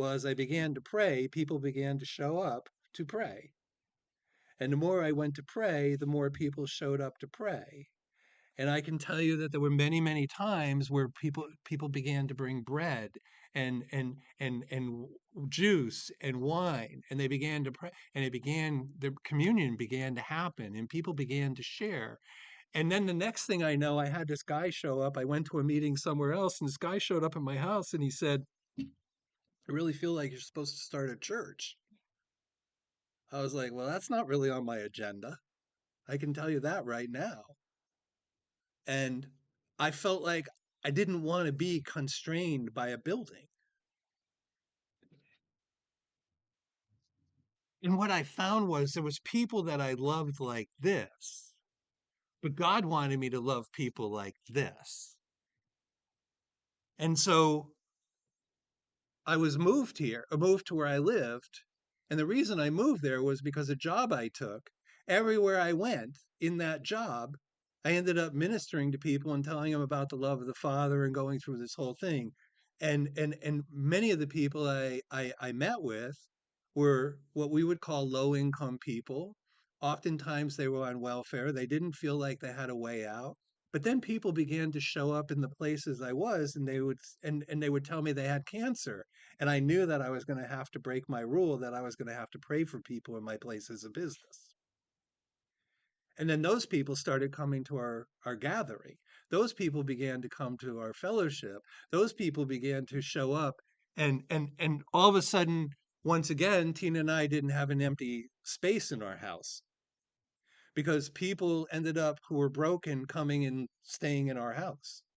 was I began to pray, people began to show up to pray. And the more I went to pray, the more people showed up to pray. And I can tell you that there were many, many times where people began to bring bread and juice and wine, and they began to pray, and the communion began to happen, and people began to share. And then the next thing I know, I had this guy show up. I went to a meeting somewhere else, and this guy showed up at my house, and he said, "I really feel like you're supposed to start a church." I was like, "Well, that's not really on my agenda. I can tell you that right now." And I felt like I didn't want to be constrained by a building. And what I found was there was people that I loved like this, but God wanted me to love people like this. And so I was moved here, moved to where I lived. And the reason I moved there was because a job I took, everywhere I went in that job, I ended up ministering to people and telling them about the love of the Father and going through this whole thing. And many of the people I met with were what we would call low income people. Oftentimes they were on welfare. They didn't feel like they had a way out. But then people began to show up in the places I was, and they would tell me they had cancer, and I knew that I was going to have to break my rule, that I was going to have to pray for people in my places of business. And then those people started coming to our gathering. Those people began to come to our fellowship. Those people began to show up. And all of a sudden, once again, Tina and I didn't have an empty space in our house because people ended up who were broken coming and staying in our house.